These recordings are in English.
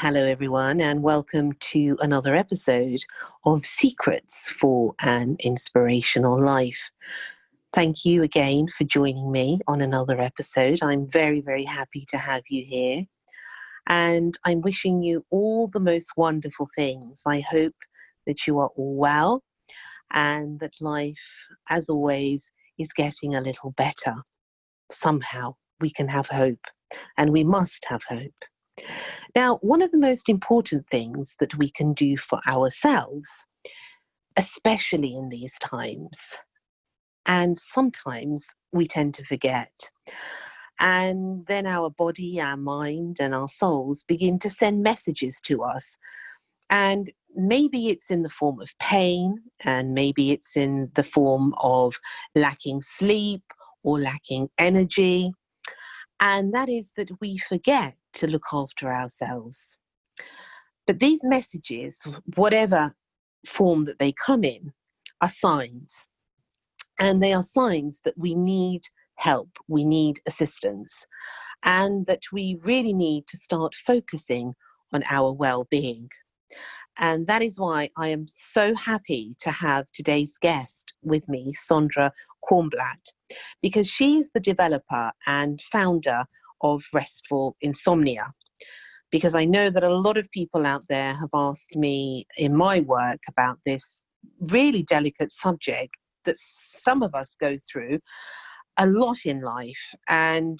Hello, everyone, and welcome to another episode of Secrets for an Inspirational Life. Thank you again for joining me on another episode. I'm very, very happy to have you here. And I'm wishing you all the most wonderful things. I hope that you are all well and that life, as always, is getting a little better. Somehow we can have hope, and we must have hope. Now, one of the most important things that we can do for ourselves, especially in these times, and sometimes we tend to forget, and then our body, our mind, and our souls begin to send messages to us. And maybe it's in the form of pain, and maybe it's in the form of lacking sleep or lacking energy. And that is that we forget to look after ourselves. But these messages, whatever form that they come in, are signs. And they are signs that we need help, we need assistance, and that we really need to start focusing on our well-being. And that is why I am so happy to have today's guest with me, Sondra Kornblatt, because she is the developer and founder of Restful Insomnia. Because I know that a lot of people out there have asked me in my work about this really delicate subject that some of us go through a lot in life. And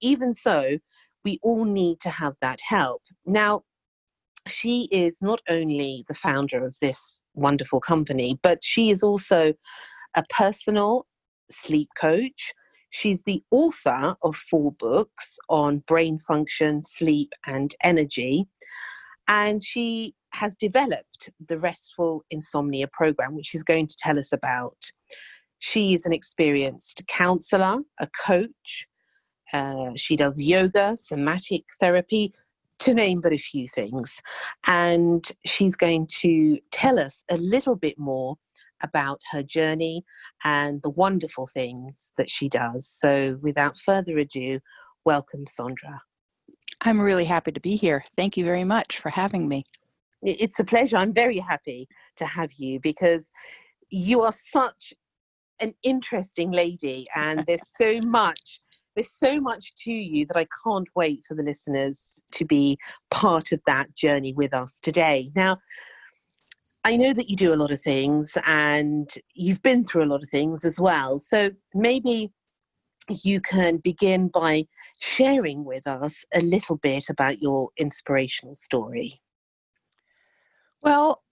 even so, we all need to have that help. Now, she is not only the founder of this wonderful company, but she is also a personal sleep coach. She's the author of 4 books on brain function, sleep, and energy. And she has developed the Restful Insomnia program, which she's going to tell us about. She is an experienced counselor, a coach. She does yoga, somatic therapy, to name but a few things. And she's going to tell us a little bit more about her journey and the wonderful things that she does. So without further ado, welcome, Sondra. I'm really happy to be here. Thank you very much for having me. It's a pleasure. I'm very happy to have you because you are such an interesting lady, and there's so much to you that I can't wait for the listeners to be part of that journey with us today. Now, I know that you do a lot of things and you've been through a lot of things as well. So maybe you can begin by sharing with us a little bit about your inspirational story. Well,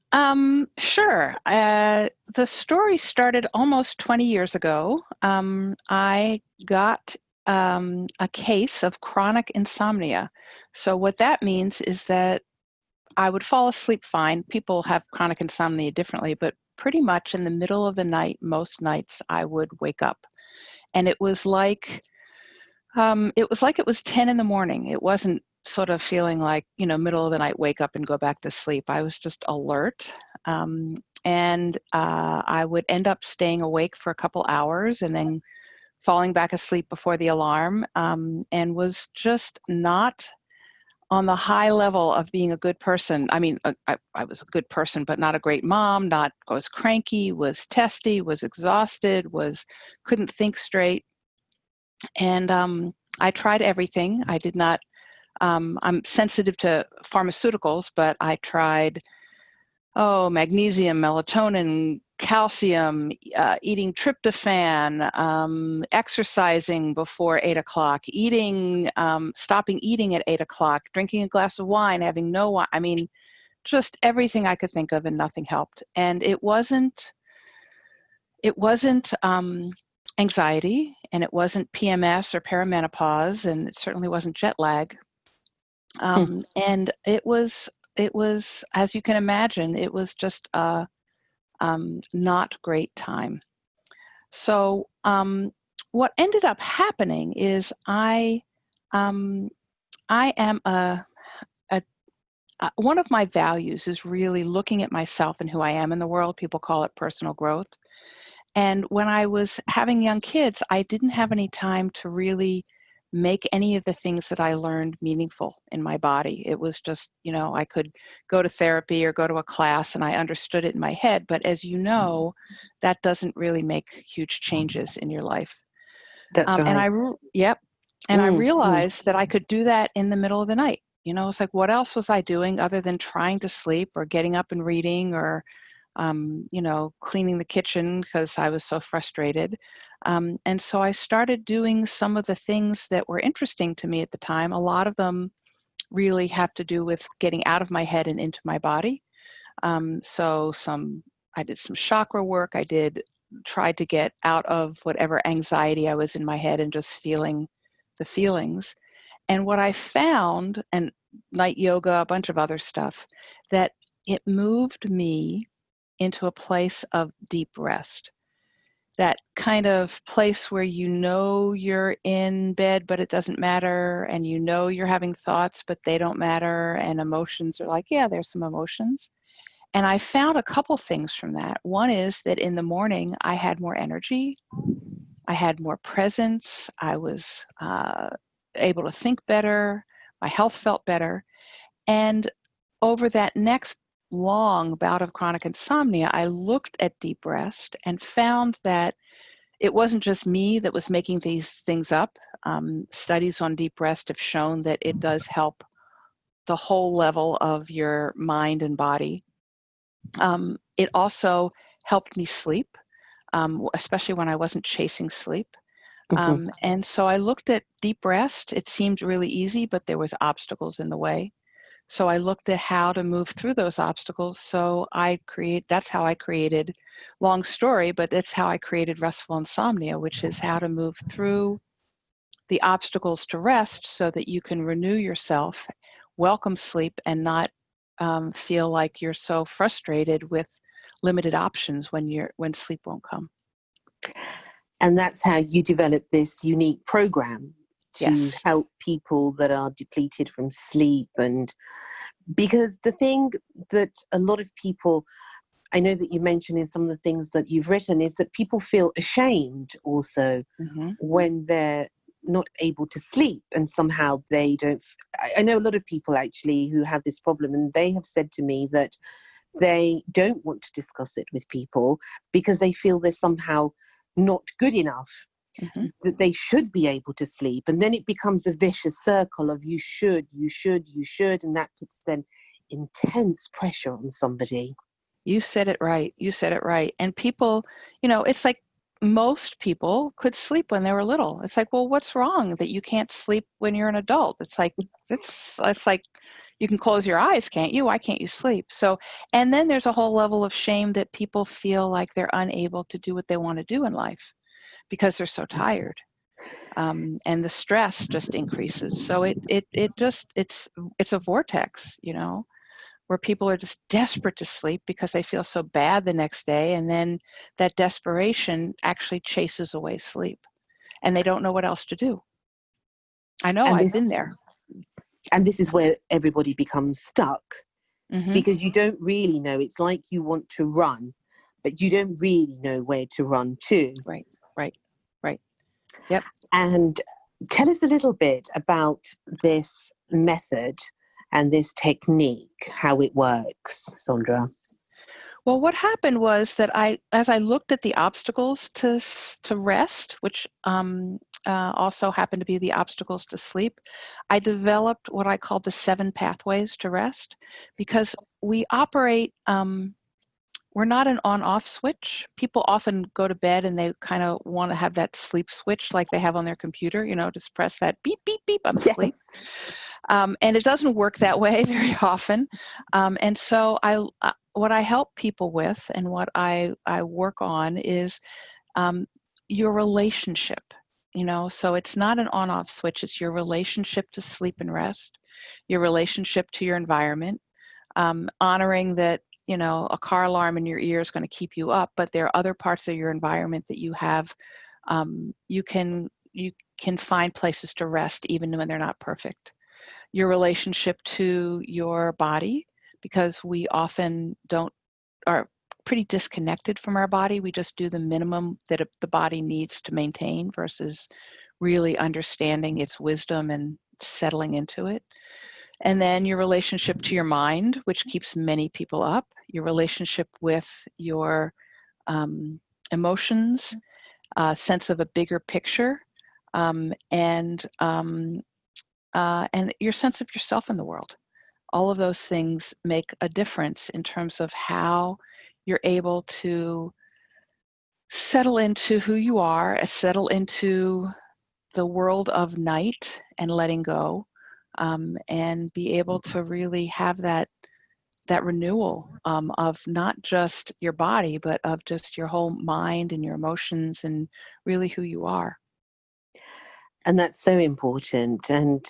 sure. The story started almost 20 years ago. I got a case of chronic insomnia. So what that means is that I would fall asleep fine. People have chronic insomnia differently, but pretty much in the middle of the night, most nights, I would wake up. And it was like it was 10 in the morning. It wasn't sort of feeling like, middle of the night, wake up and go back to sleep. I was just alert. And I would end up staying awake for a couple hours and then falling back asleep before the alarm, and was just not on the high level of being a good person. I mean, I was a good person, but not a great mom, was cranky, was testy, was exhausted, couldn't think straight. And I tried everything. I did not, I'm sensitive to pharmaceuticals, but I tried, magnesium, melatonin, calcium, eating tryptophan, exercising before 8 o'clock, stopping eating at 8 o'clock, drinking a glass of wine, having no wine. I mean, just everything I could think of, and nothing helped. And it wasn't anxiety, and it wasn't PMS or perimenopause, and it certainly wasn't jet lag. And it was, as you can imagine, it was just a not great time. So what ended up happening is I am one of my values is really looking at myself and who I am in the world. People call it personal growth. And when I was having young kids, I didn't have any time to really make any of the things that I learned meaningful in my body. It was just, I could go to therapy or go to a class and I understood it in my head. But as you know, that doesn't really make huge changes in your life. That's And right. I Mm, mm. realized that I could do that in the middle of the night. It's like, what else was I doing other than trying to sleep or getting up and reading or cleaning the kitchen because I was so frustrated. And so I started doing some of the things that were interesting to me at the time. A lot of them really have to do with getting out of my head and into my body. I did some chakra work. Tried to get out of whatever anxiety I was in my head and just feeling the feelings. And what I found, and night yoga, a bunch of other stuff, that it moved me into a place of deep rest. That kind of place where you're in bed, but it doesn't matter, and you're having thoughts, but they don't matter, and emotions are like, yeah, there's some emotions. And I found a couple things from that. One is that in the morning, I had more energy, I had more presence, I was able to think better, my health felt better. And over that next long bout of chronic insomnia, I looked at deep rest and found that it wasn't just me that was making these things up. Studies on deep rest have shown that it does help the whole level of your mind and body. It also helped me sleep, especially when I wasn't chasing sleep. Mhm. And so I looked at deep rest. It seemed really easy, but there was obstacles in the way. So I looked at how to move through those obstacles. So that's how I created, long story, but that's how I created Restful Insomnia, which is how to move through the obstacles to rest so that you can renew yourself, welcome sleep, and not feel like you're so frustrated with limited options when sleep won't come. And that's how you develop this unique program to Yes. help people that are depleted from sleep. And because the thing that a lot of people, I know that you mentioned in some of the things that you've written, is that people feel ashamed also Mm-hmm. when they're not able to sleep, and somehow they don't. I know a lot of people actually who have this problem, and they have said to me that they don't want to discuss it with people because they feel they're somehow not good enough, Mm-hmm. that they should be able to sleep. And then it becomes a vicious circle of you should, and that puts then intense pressure on somebody. You said it right. You said it right. And people, it's like most people could sleep when they were little. It's like, well, what's wrong that you can't sleep when you're an adult? It's like you can close your eyes, can't you? Why can't you sleep? So, and then there's a whole level of shame that people feel like they're unable to do what they want to do in life because they're so tired. And the stress just increases. So it's a vortex, where people are just desperate to sleep because they feel so bad the next day. And then that desperation actually chases away sleep and they don't know what else to do. I know, And I've this been there. and this is where everybody becomes stuck, Mm-hmm. because you don't really know. It's like you want to run, but you don't really know where to run to. Right, right, right. Yep. And tell us a little bit about this method and this technique, how it works, Sondra. Well, what happened was that as I looked at the obstacles to rest, which also happened to be the obstacles to sleep, I developed what I call the 7 pathways to rest, because we operate. We're not an on-off switch. People often go to bed and they kind of want to have that sleep switch like they have on their computer, just press that beep, beep, beep, I'm asleep. Yes. And it doesn't work that way very often. And so what I help people with and what I work on is your relationship. So it's not an on-off switch. It's your relationship to sleep and rest, your relationship to your environment, honoring that a car alarm in your ear is going to keep you up, but there are other parts of your environment that you have. You can find places to rest even when they're not perfect. Your relationship to your body, because we often are pretty disconnected from our body. We just do the minimum that the body needs to maintain versus really understanding its wisdom and settling into it. And then your relationship to your mind, which keeps many people up, your relationship with your emotions, sense of a bigger picture, and your sense of yourself in the world. All of those things make a difference in terms of how you're able to settle into who you are, settle into the world of night and letting go, and be able to really have that renewal of not just your body, but of just your whole mind and your emotions and really who you are. And that's so important. And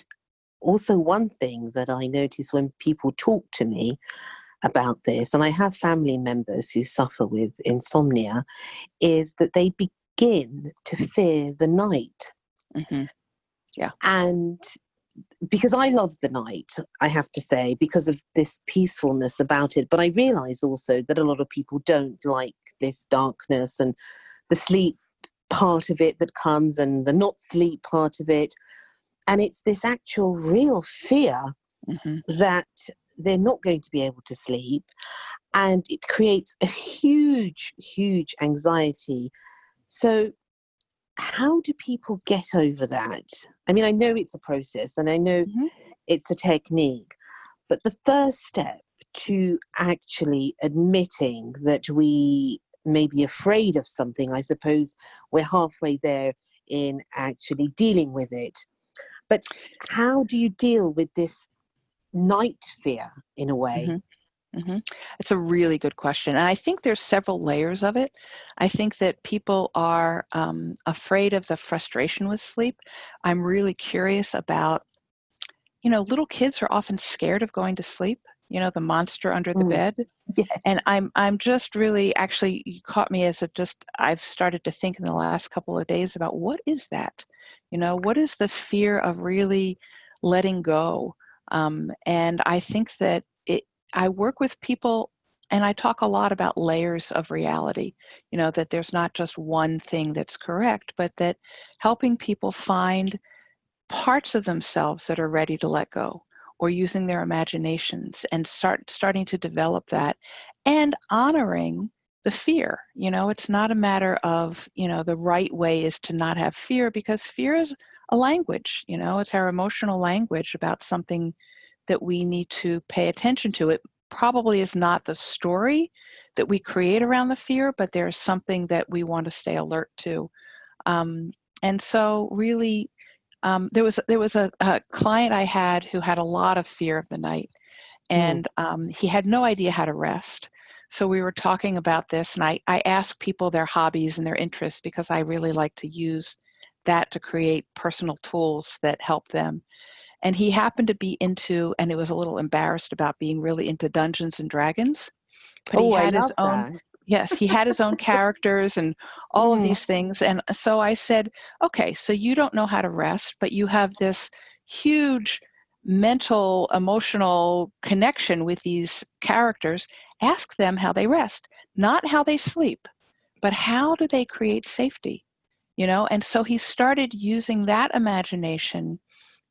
also one thing that I notice when people talk to me about this, and I have family members who suffer with insomnia, is that they begin to fear the night. Mm-hmm. Yeah. And because I love the night, I have to say, because of this peacefulness about it. But I realize also that a lot of people don't like this darkness and the sleep part of it that comes and the not sleep part of it. And it's this actual real fear Mm-hmm. that they're not going to be able to sleep. And it creates a huge, huge anxiety. So how do people get over that? I mean, I know it's a process and I know Mm-hmm. it's a technique, but the first step to actually admitting that we may be afraid of something, I suppose we're halfway there in actually dealing with it. But how do you deal with this night fear in a way? Mm-hmm. Mm-hmm. It's a really good question. And I think there's several layers of it. I think that people are afraid of the frustration with sleep. I'm really curious about, little kids are often scared of going to sleep, the monster under the bed. And Yes. I'm just really, actually, you caught me as I've started to think in the last couple of days about what is that? What is the fear of really letting go? And I think that I work with people and I talk a lot about layers of reality, that there's not just one thing that's correct, but that helping people find parts of themselves that are ready to let go, or using their imaginations and starting to develop that and honoring the fear. It's not a matter of, the right way is to not have fear, because fear is a language, it's our emotional language about something that we need to pay attention to. It probably is not the story that we create around the fear, but there's something that we want to stay alert to. And so really, there was a client I had who had a lot of fear of the night, and he had no idea how to rest. So we were talking about this, and I asked people their hobbies and their interests, because I really like to use that to create personal tools that help them. And he happened to be into, and he was a little embarrassed about being really into Dungeons and Dragons, but he Oh, I had his love own, that. yes, he had his own characters and all of these things. And so I said, okay, so you don't know how to rest, but you have this huge mental, emotional connection with these characters. Ask them how they rest, not how they sleep, but how do they create safety? And so he started using that imagination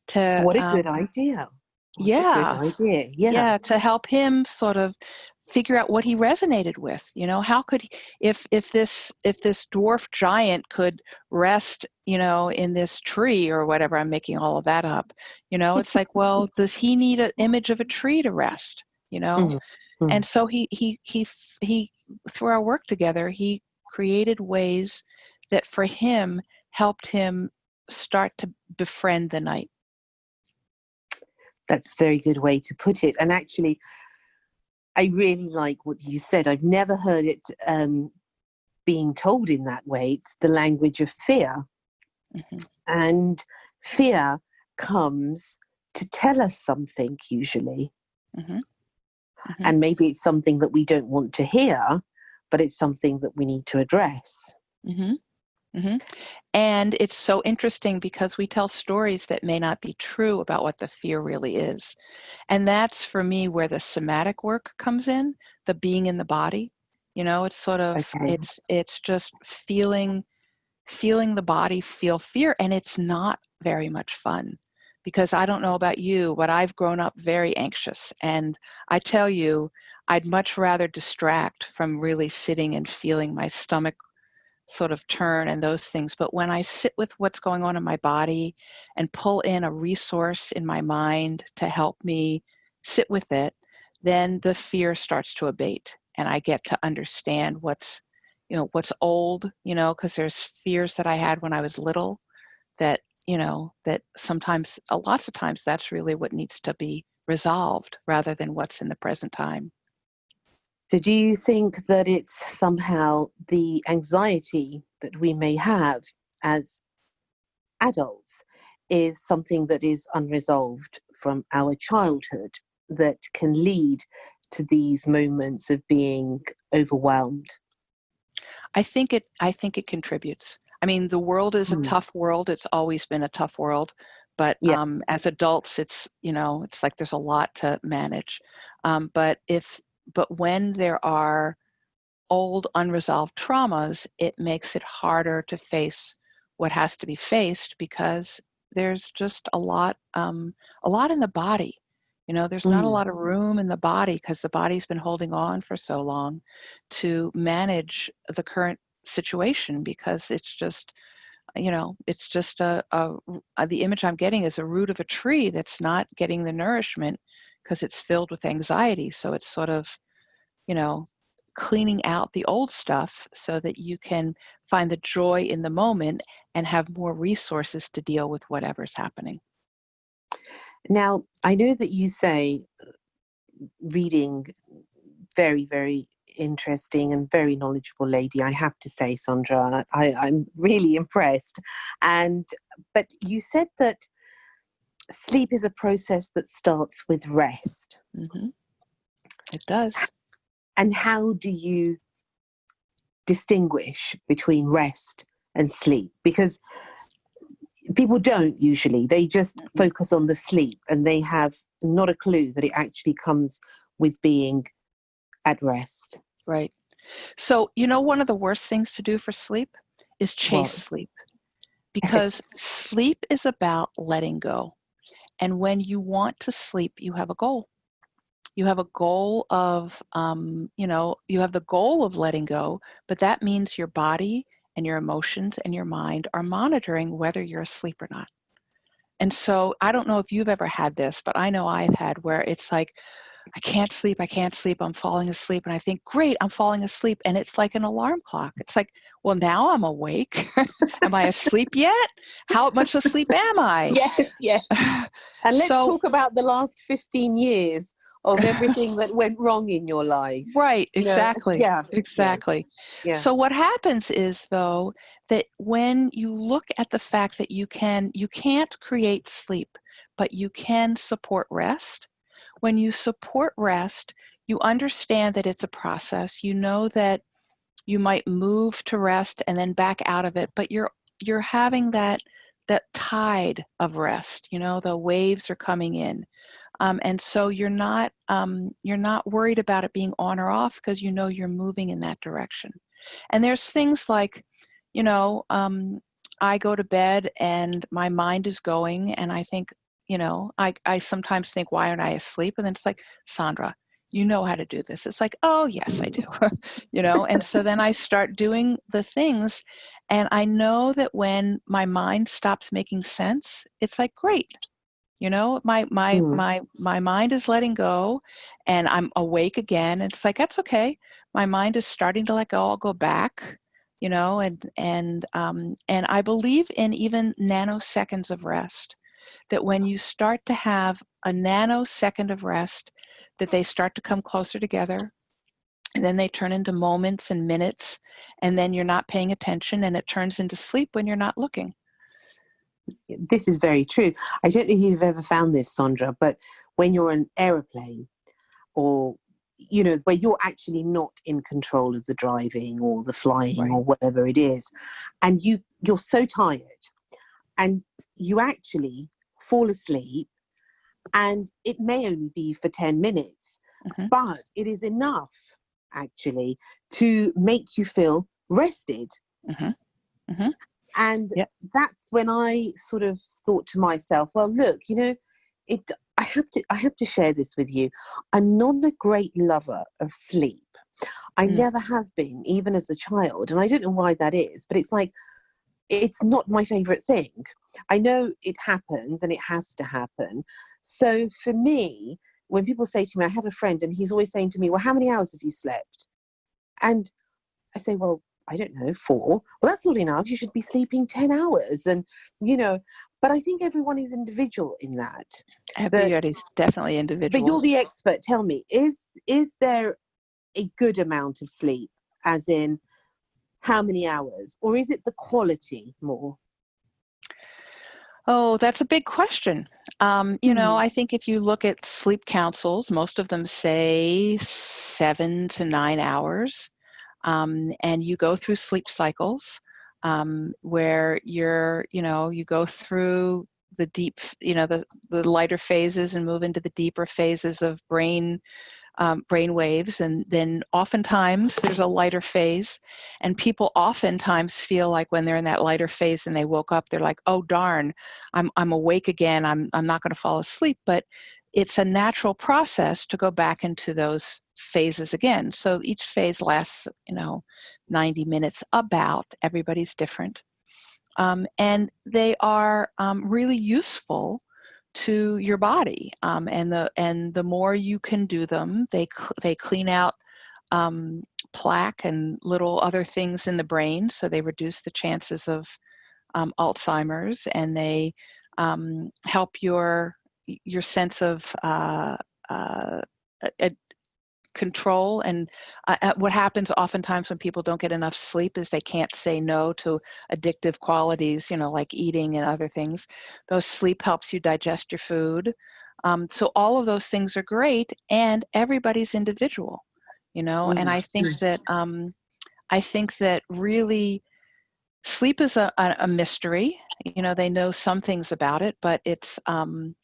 to, What a good idea. What a good yeah, idea. Yeah. yeah, to help him sort of figure out what he resonated with. How could he, if this dwarf giant could rest, in this tree or whatever, I'm making all of that up. It's like, well, does he need an image of a tree to rest? Mm, And mm. so he through our work together, he created ways that for him helped him start to befriend the night. That's a very good way to put it. And actually, I really like what you said. I've never heard it being told in that way. It's the language of fear. Mm-hmm. And fear comes to tell us something, usually. Mm-hmm. Mm-hmm. And maybe it's something that we don't want to hear, but it's something that we need to address. Mm-hmm. Mm-hmm. And it's so interesting because we tell stories that may not be true about what the fear really is. And that's, for me, where the somatic work comes in, the being in the body. It's sort of, Okay. it's just feeling feeling the body feel fear, and it's not very much fun. Because I don't know about you, but I've grown up very anxious. And I tell you, I'd much rather distract from really sitting and feeling my stomach sort of turn and those things. But when I sit with what's going on in my body and pull in a resource in my mind to help me sit with it, then the fear starts to abate. And I get to understand what's old, because there's fears that I had when I was little that that sometimes, lots of times, that's really what needs to be resolved rather than what's in the present time. So do you think that it's somehow the anxiety that we may have as adults is something that is unresolved from our childhood that can lead to these moments of being overwhelmed? I think it contributes. I mean, the world is a tough world. It's always been a tough world, but Yeah. as adults, it's like there's a lot to manage. But when there are old unresolved traumas, it makes it harder to face what has to be faced, because there's just a lot in the body. There's not a lot of room in the body because the body's been holding on for so long to manage the current situation, because it's just the image I'm getting is a root of a tree that's not getting the nourishment because it's filled with anxiety. So it's sort of, cleaning out the old stuff so that you can find the joy in the moment and have more resources to deal with whatever's happening. Now, I know that you say reading, very, very interesting and very knowledgeable lady, I have to say, Sondra. I'm really impressed. But you said that sleep is a process that starts with rest. Mm-hmm. It does. And how do you distinguish between rest and sleep? Because people don't usually. They just focus on the sleep and they have not a clue that it actually comes with being at rest. Right. So, one of the worst things to do for sleep is chase sleep, because sleep is about letting go. And when you want to sleep, you have a goal. You have a goal of, you have the goal of letting go, but that means your body and your emotions and your mind are monitoring whether you're asleep or not. And so I don't know if you've ever had this, but I know I've had where it's like, I can't sleep, I'm falling asleep. And I think, great, I'm falling asleep. And it's like an alarm clock. It's like, well, now I'm awake. Am I asleep yet? How much asleep am I? Yes. And let's talk about the last 15 years of everything that went wrong in your life. Right, exactly. Yeah. Exactly. Yeah. So what happens is, though, that when you look at the fact that you can't create sleep, but you can support rest. When you support rest, you understand that it's a process. You know that you might move to rest and then back out of it, but you're having that tide of rest. The waves are coming in. And so you're not worried about it being on or off, because you're moving in that direction. And there's things like, I go to bed and my mind is going, and I think, I sometimes think, why aren't I asleep? And then it's like, Sandra, you know how to do this. It's like, oh yes, I do. And so then I start doing the things, and I know that when my mind stops making sense, it's like, great. My mind is letting go and I'm awake again. It's like, that's okay. My mind is starting to let go. I'll go back, and I believe in even nanoseconds of rest, that when you start to have a nanosecond of rest, that they start to come closer together, and then they turn into moments and minutes, and then you're not paying attention, and it turns into sleep when you're not looking. This is very true. I don't know if you've ever found this, Sondra, but when you're in an aeroplane, or where you're actually not in control of the driving or the flying, right, or whatever it is, and you're so tired and you actually fall asleep, and it may only be for 10 minutes, but it is enough actually to make you feel rested. And Yeah. that's when I sort of thought to myself, well, look, I have to share this with you. I'm not a great lover of sleep. I never have been, even as a child. And I don't know why that is, but it's like, it's not my favorite thing. I know it happens and it has to happen. So for me, when people say to me, I have a friend and he's always saying to me, well, how many hours have you slept? And I say, well, I don't know, 4. Well, that's not enough. You should be sleeping 10 hours. And, but I think everyone is individual in that. Everybody's definitely But individual. you're the expert. Tell me, is there a good amount of sleep, as in how many hours, or is it the quality more? Oh, that's a big question. I think if you look at sleep councils, most of them say 7 to 9 hours. And you go through sleep cycles where you go through the deep, the lighter phases and move into the deeper phases of brain waves, and then oftentimes there's a lighter phase, and people oftentimes feel like when they're in that lighter phase and they woke up, they're like, oh darn, I'm awake again, I'm not going to fall asleep. But it's a natural process to go back into those phases again. So each phase lasts 90 minutes. About everybody's different, and they are really useful to your body, and the more you can do them, they clean out plaque and little other things in the brain, so they reduce the chances of Alzheimer's, and they help your sense of control. And what happens oftentimes when people don't get enough sleep is they can't say no to addictive qualities, like eating and other things. Those sleep helps you digest your food. So all of those things are great, and everybody's individual, and I think that really sleep is a mystery. They know some things about it, but it's kind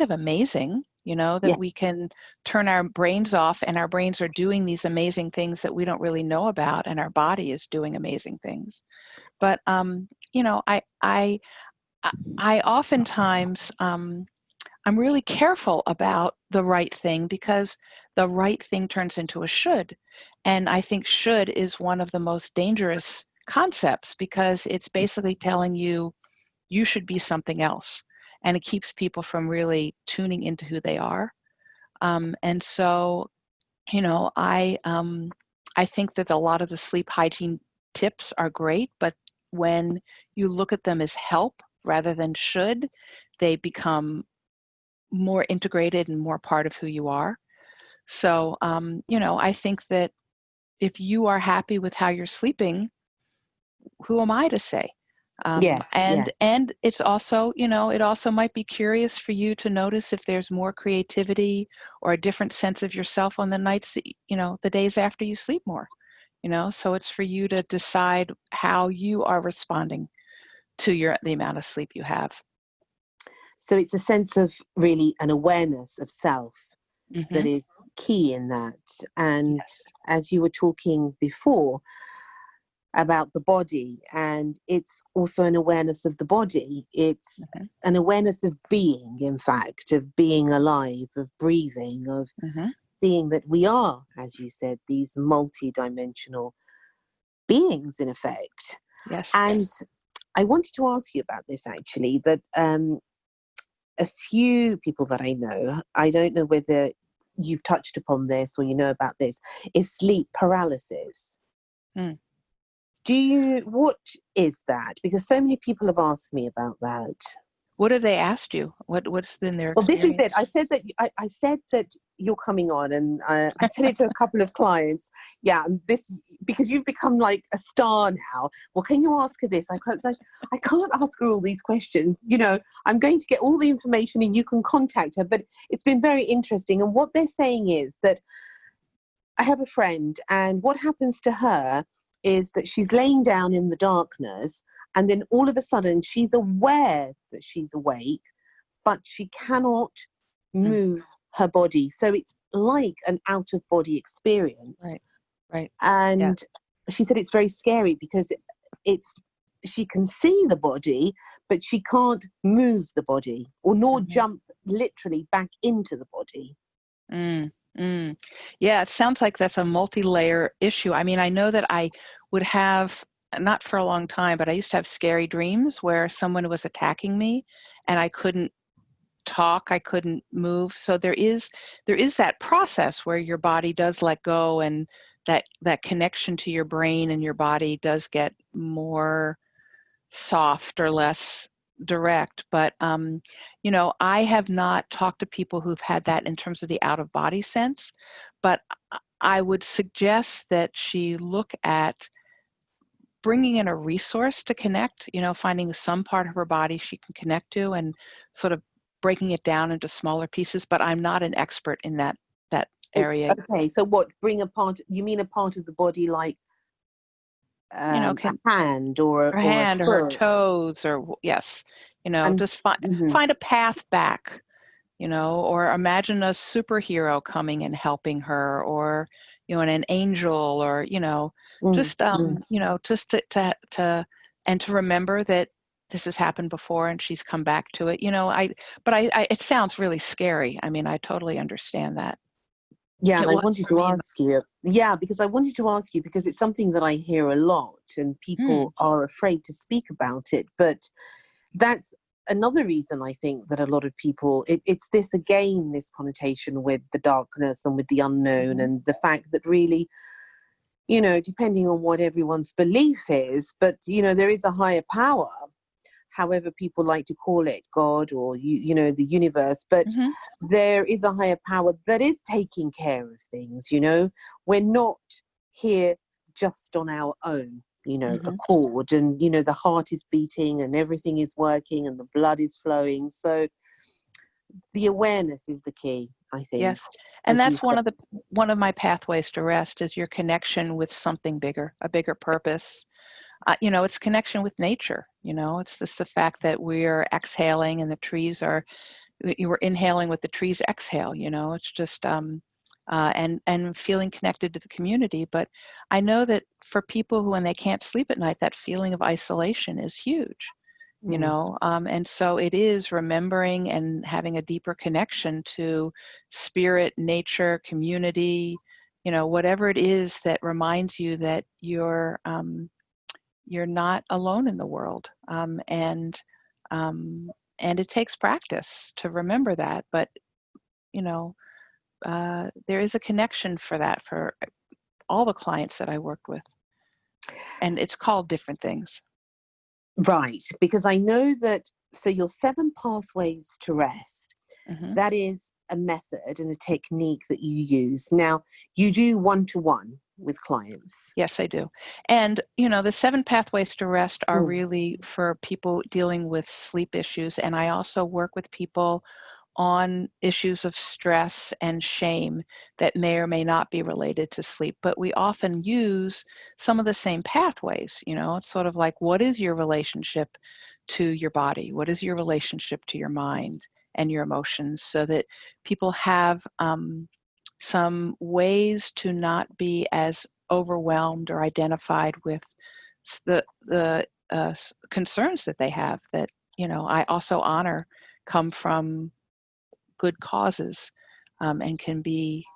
of amazing, that we can turn our brains off, and our brains are doing these amazing things that we don't really know about, and our body is doing amazing things. But I oftentimes I'm really careful about the right thing, because the right thing turns into a should, and I think should is one of the most dangerous concepts, because it's basically telling you you should be something else, and it keeps people from really tuning into who they are. And so, I think that a lot of the sleep hygiene tips are great, but when you look at them as help rather than should, they become more integrated and more part of who you are. So, I think that if you are happy with how you're sleeping, who am I to say? Yes, yeah. And it's also, it also might be curious for you to notice if there's more creativity or a different sense of yourself on the nights that, the days after you sleep more, so it's for you to decide how you are responding to the amount of sleep you have. So it's a sense of really an awareness of self that Mm-hmm. is key in that. And Yes. as you were talking before about the body, and it's also an awareness of the body, it's Mm-hmm. an awareness of being, in fact, of being alive, of breathing, of Mm-hmm. seeing that we are, as you said, these multi-dimensional beings, in effect. Yes. And I wanted to ask you about this, actually, that a few people that I know, I don't know whether you've touched upon this or you know about this, is sleep paralysis. Mm. What is that? Because so many people have asked me about that. What have they asked you? What's been their Well, this is experience? it. I said that you're coming on, and I said it to a couple of clients. Yeah, this, because you've become like a star now. Well, can you ask her this? I can't ask her all these questions. I'm going to get all the information, and you can contact her. But it's been very interesting. And what they're saying is that I have a friend, and what happens to her is that she's laying down in the darkness, and then all of a sudden she's aware that she's awake, but she cannot move her body. So it's like an out-of-body experience. Right. Right. Yeah. And she said it's very scary because it's she can see the body, but she can't move the body, or nor jump literally back into the body. Yeah, it sounds like that's a multi-layer issue. I mean, I know that I would have, not for a long time, but I used to have scary dreams where someone was attacking me and I couldn't talk, I couldn't move. So there is that process where your body does let go, and that connection to your brain and your body does get more soft or less direct. But I have not talked to people who've had that in terms of the out of body sense, but I would suggest that she look at bringing in a resource to connect, finding some part of her body she can connect to and sort of breaking it down into smaller pieces. But I'm not an expert in that area. Okay, so what, you mean a part of the body like a hand or her hand a or her foot? toes, or yes, just Mm-hmm. find a path back, or imagine a superhero coming and helping her, or an angel, or just just to and to remember that this has happened before and she's come back to it. But it sounds really scary. I mean, I totally understand that. Yeah, and I was wanted for to me. ask you. Yeah, because I wanted to ask you because it's something that I hear a lot, and people are afraid to speak about it. But that's another reason I think that a lot of people, it's this connotation with the darkness and with the unknown, and the fact that really, depending on what everyone's belief is, but there is a higher power, however people like to call it, God or the universe, but there is a higher power that is taking care of things. We're not here just on our own accord, and the heart is beating and everything is working and the blood is flowing. So the awareness is the key, I think. Yes, and that's one of my pathways to rest is your connection with something bigger, a bigger purpose. It's connection with nature. It's just the fact that we're exhaling and the trees you were inhaling with the trees exhale. It's just and feeling connected to the community. But I know that for people who, when they can't sleep at night, that feeling of isolation is huge. And so it is remembering and having a deeper connection to spirit, nature, community, whatever it is that reminds you that you're not alone in the world. And it takes practice to remember that, but there is a connection for that for all the clients that I worked with, and it's called different things. Right, because I know that, so your 7 pathways to rest, that is a method and a technique that you use. Now, you do one-to-one with clients. Yes, I do. And, the 7 pathways to rest are really for people dealing with sleep issues. And I also work with people on issues of stress and shame that may or may not be related to sleep. But we often use some of the same pathways. It's sort of like, what is your relationship to your body? What is your relationship to your mind and your emotions, so that people have some ways to not be as overwhelmed or identified with the concerns that they have, that I also honor come from good causes, and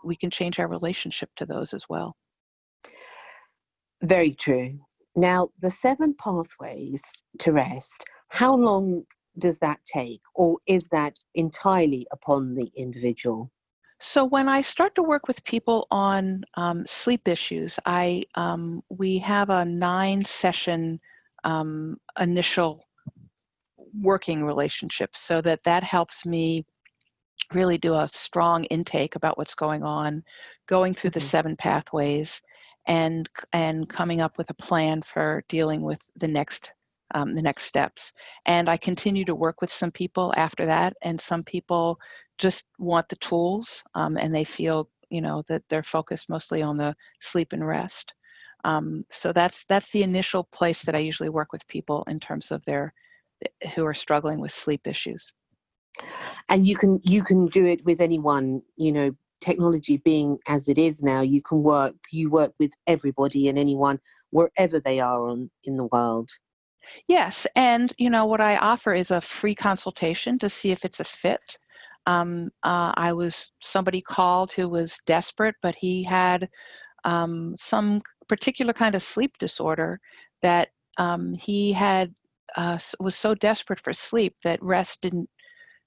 we can change our relationship to those as well. Very true. Now, the 7 pathways to rest, how long does that take, or is that entirely upon the individual? So when I start to work with people on sleep issues, we have a 9-session initial working relationship, so that helps me really do a strong intake about what's going on, going through the 7 pathways, and coming up with a plan for dealing with the next steps. And I continue to work with some people after that, and some people just want the tools, and they feel that they're focused mostly on the sleep and rest. So that's the initial place that I usually work with people in terms of who are struggling with sleep issues. And you can do it with anyone, technology being as it is now, you work with everybody and anyone wherever they are in the world. Yes, and what I offer is a free consultation to see if it's a fit. Somebody called who was desperate, but he had some particular kind of sleep disorder that he had was so desperate for sleep that rest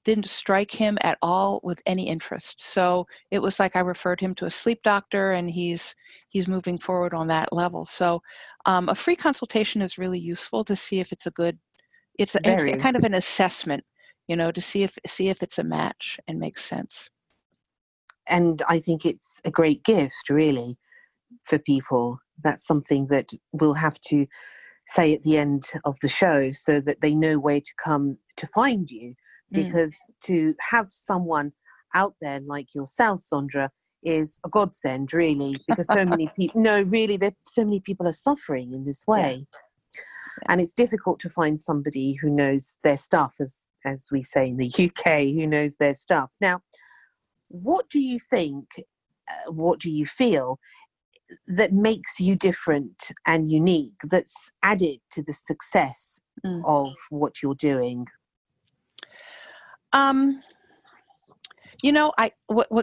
didn't strike him at all with any interest. So it was like I referred him to a sleep doctor, and he's moving forward on that level. So a free consultation is really useful to see if it's a Very. kind of an assessment, to see if it's a match and makes sense. And I think it's a great gift, really, for people. That's something that we'll have to say at the end of the show so that they know where to come to find you. Because to have someone out there like yourself, Sondra, is a godsend, really, because so many people, so many people are suffering in this way. Yeah. And it's difficult to find somebody who knows their stuff, as we say in the UK, who knows their stuff. Now, what do you think, what do you feel that makes you different and unique, that's added to the success of what you're doing? What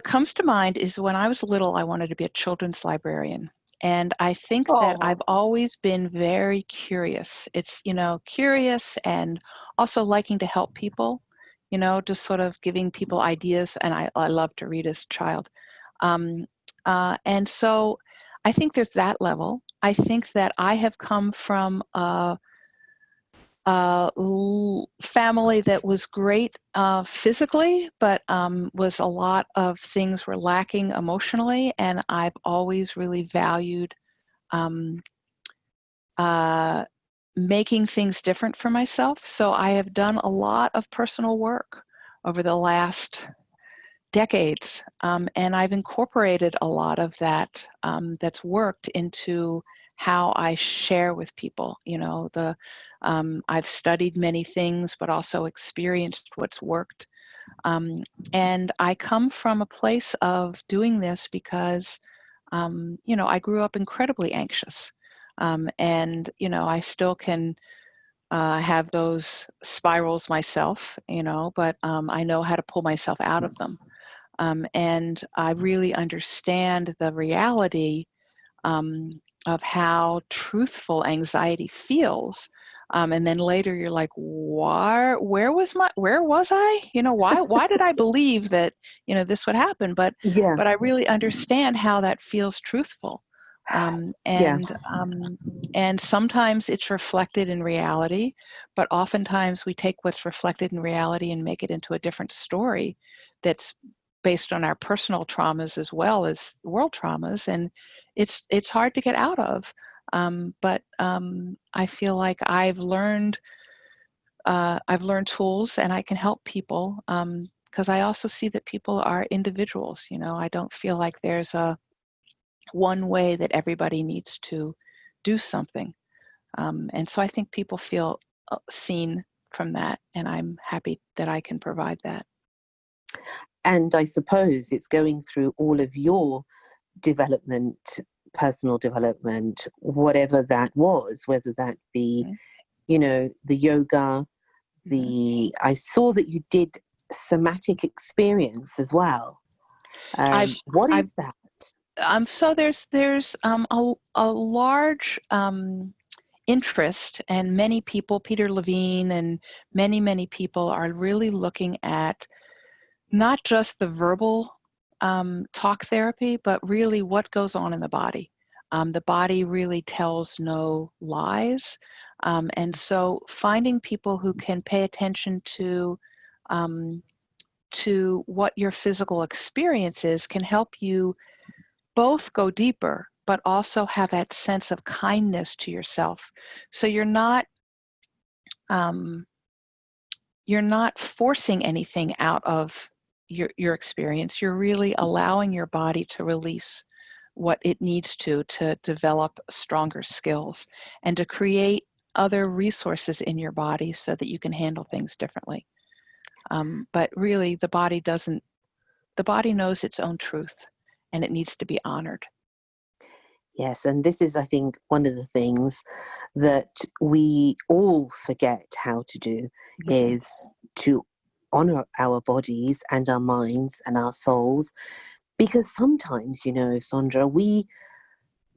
comes to mind is when I was little, I wanted to be a children's librarian. And I think that I've always been very curious. It's, curious and also liking to help people, just sort of giving people ideas. And I love to read as a child. And so I think there's that level. I think that I have come from a family that was great physically, but was a lot of things were lacking emotionally, and I've always really valued making things different for myself. So I have done a lot of personal work over the last decades, and I've incorporated a lot of that that's worked into how I share with people. I've studied many things, but also experienced what's worked. And I come from a place of doing this because, I grew up incredibly anxious. And, I still can have those spirals myself, but I know how to pull myself out of them. And I really understand the reality of how truthful anxiety feels. And then later you're like, where was I? Why did I believe that, this would happen? But I really understand how that feels truthful. And sometimes it's reflected in reality, but oftentimes we take what's reflected in reality and make it into a different story that's based on our personal traumas as well as world traumas, and it's hard to get out of. But I feel like I've learned tools, and I can help people because I also see that people are individuals. I don't feel like there's a one way that everybody needs to do something, and so I think people feel seen from that, and I'm happy that I can provide that. And I suppose it's going through all of your development, personal development, whatever that was, whether that be, the yoga, I saw that you did somatic experience as well. What is that? So there's a large interest, and many people, Peter Levine and many people are really looking at not just the verbal talk therapy, but really what goes on in the body. The body really tells no lies. And so finding people who can pay attention to what your physical experience is can help you both go deeper, but also have that sense of kindness to yourself. So you're not forcing anything out of your experience. You're really allowing your body to release what it needs to develop stronger skills and to create other resources in your body so that you can handle things differently. But really, the body knows its own truth, and it needs to be honored. Yes, and this is, I think, one of the things that we all forget how to do is to honor our bodies and our minds and our souls. Because sometimes, Sondra, we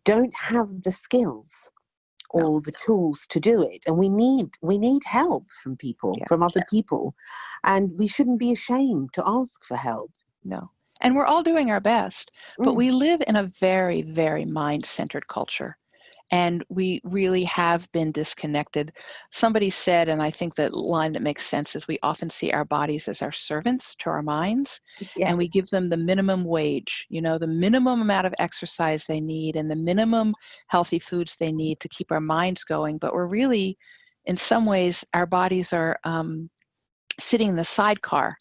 don't have the skills No. or the tools to do it, and we need help from people, Yeah. from other people, and we shouldn't be ashamed to ask for help. No. And we're all doing our best, but Mm, we live in a very, very mind-centered culture. And we really have been disconnected. Somebody said, and I think the line that makes sense is, we often see our bodies as our servants to our minds, and we yes. give them the minimum wage, the minimum amount of exercise they need and the minimum healthy foods they need to keep our minds going. But we're really, in some ways, our bodies are sitting in the sidecar,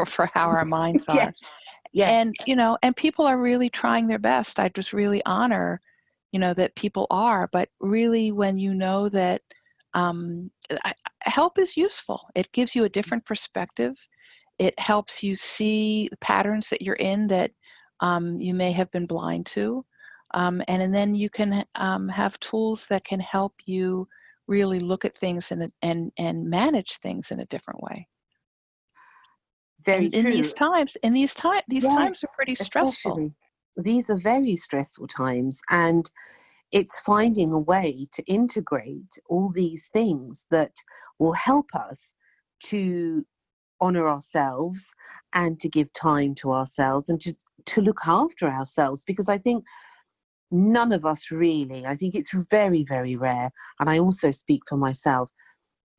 for how our minds are. Yes. Yes. And people are really trying their best. I just really honor, that people are, but really when you know that help is useful. It gives you a different perspective. It helps you see the patterns that you're in that you may have been blind to. And then you can have tools that can help you really look at things and manage things in a different way. Very And in true. these Yes, times are pretty stressful. especially. These are very stressful times, and it's finding a way to integrate all these things that will help us to honor ourselves and to give time to ourselves and to look after ourselves. Because I think none of us really, I think it's very, very rare, and I also speak for myself,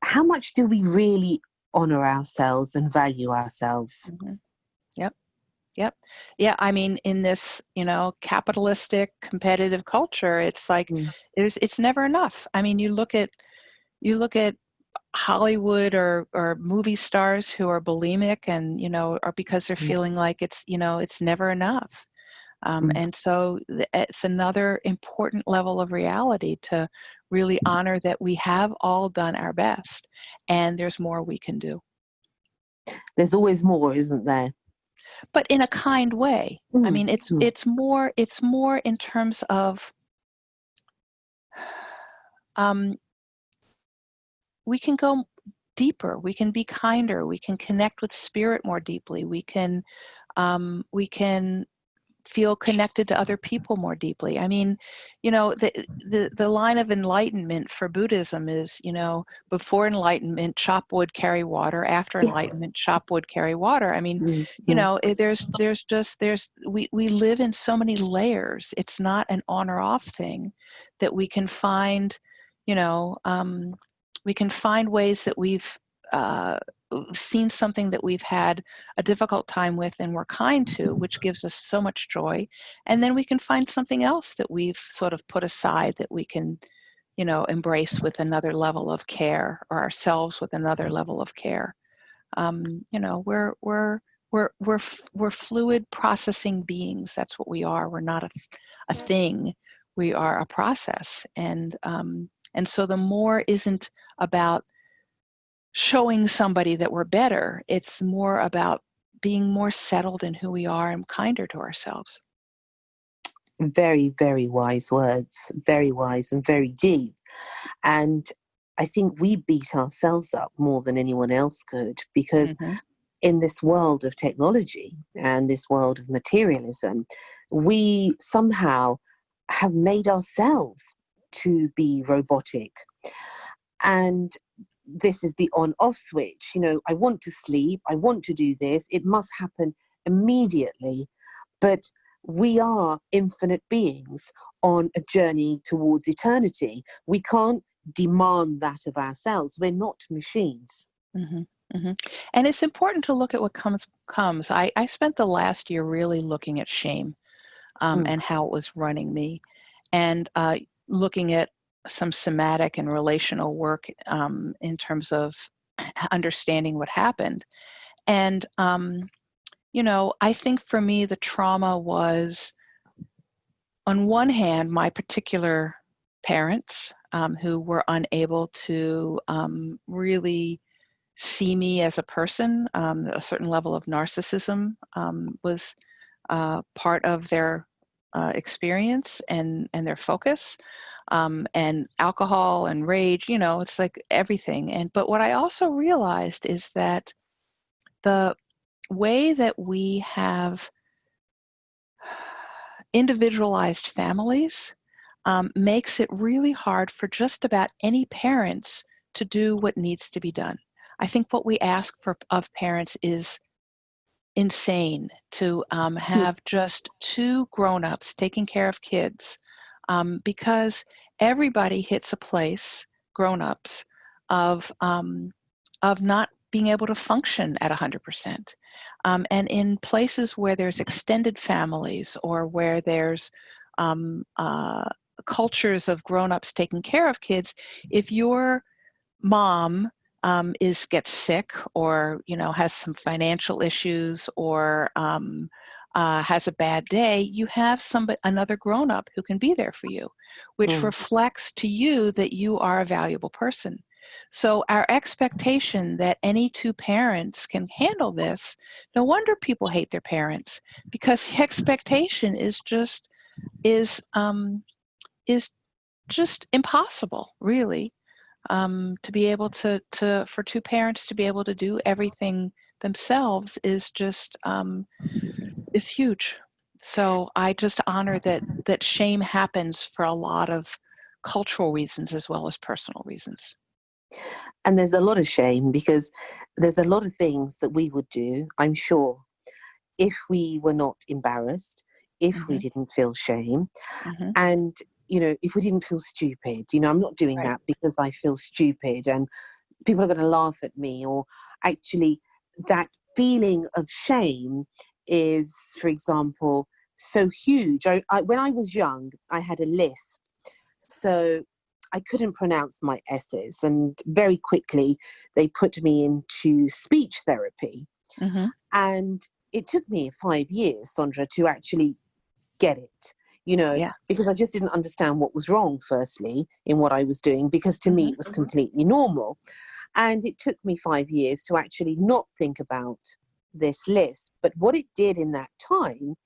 how much do we really honor ourselves and value ourselves? Mhm. Yep. Yep. Yeah, I mean, in this, capitalistic competitive culture, it's like Mm, it's never enough. I mean, you look at Hollywood or movie stars who are bulimic and, or because they're mm, feeling like it's never enough. mm. And so it's another important level of reality to really honor that we have all done our best and there's more we can do. There's always more, isn't there? But in a kind way. I Mm, mean, it's mm. it's more it's more in terms of um, we can go deeper, we can be kinder, we can connect with spirit more deeply, we can feel connected to other people more deeply. I mean, the line of enlightenment for Buddhism is, before enlightenment, chop wood, carry water. After enlightenment, chop wood, carry water. I mean, Mm, mm. we live in so many layers. It's not an on or off thing that we can find, you know, um, we can find ways that we've uh, seen something that we've had a difficult time with and we're kind to, which gives us so much joy. And then we can find something else that we've sort of put aside that we can, embrace with another level of care, or ourselves with another level of care. We're fluid processing beings. That's what we are. We're not a thing. We are a process. And so the more isn't about showing somebody that we're better. It's more about being more settled in who we are and kinder to ourselves. Very, very wise words, very wise and very deep. And I think we beat ourselves up more than anyone else could, because Mm-hmm. in this world of technology and this world of materialism, we somehow have made ourselves to be robotic. And this is the on off switch. I want to sleep, I want to do this, it must happen immediately. But we are infinite beings on a journey towards eternity. We can't demand that of ourselves. We're not machines. Mm-hmm. Mm-hmm. And it's important to look at what comes. I spent the last year really looking at shame Mm, and how it was running me, and looking at some somatic and relational work in terms of understanding what happened. And I think for me the trauma was, on one hand, my particular parents, who were unable to really see me as a person. A certain level of narcissism was part of their experience and their focus, and alcohol and rage, it's like everything. But what I also realized is that the way that we have individualized families makes it really hard for just about any parents to do what needs to be done. I think what we ask of parents is insane, to have just two grown-ups taking care of kids, because everybody hits a place, grown-ups, of not being able to function at 100%. And in places where there's extended families, or where there's cultures of grown-ups taking care of kids, if your mom gets sick, or has some financial issues, or has a bad day, you have another grown-up who can be there for you, which reflects to you that you are a valuable person. So our expectation that any two parents can handle this, no wonder people hate their parents, because the expectation is just impossible, really. To be able for two parents to be able to do everything themselves is just is huge. So I just honor that shame happens for a lot of cultural reasons as well as personal reasons. And there's a lot of shame, because there's a lot of things that we would do, I'm sure, if we were not embarrassed, if we didn't feel shame, and if we didn't feel stupid. I'm not doing that because I feel stupid and people are going to laugh at me. Or actually, that feeling of shame is, for example, so huge. When I was young, I had a lisp, so I couldn't pronounce my S's, and very quickly they put me into speech therapy. And it took me 5 years, Sondra, to actually get it, because I just didn't understand what was wrong, firstly, in what I was doing, because to me it was completely normal. And it took me 5 years to actually not think about this lisp. But what it did in that time,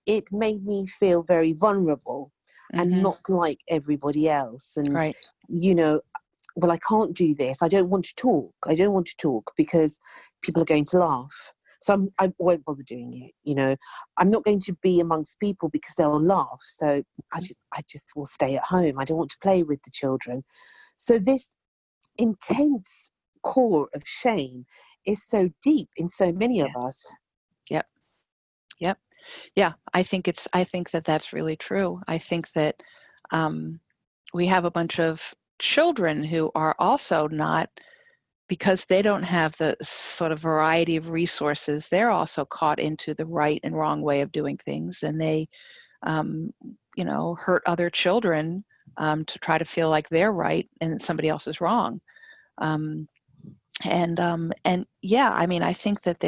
it made me feel very vulnerable and not like everybody else. And, well, I can't do this. I don't want to talk. I don't want to talk because people are going to laugh. So I won't bother doing it. I'm not going to be amongst people because they'll laugh. So I just will stay at home. I don't want to play with the children. So this intense core of shame is so deep in so many of us. Yep. Yeah, I think that that's really true. I think that we have a bunch of children who are also not, because they don't have the sort of variety of resources, they're also caught into the right and wrong way of doing things, and they hurt other children to try to feel like they're right and somebody else is wrong. And yeah, I mean, I think that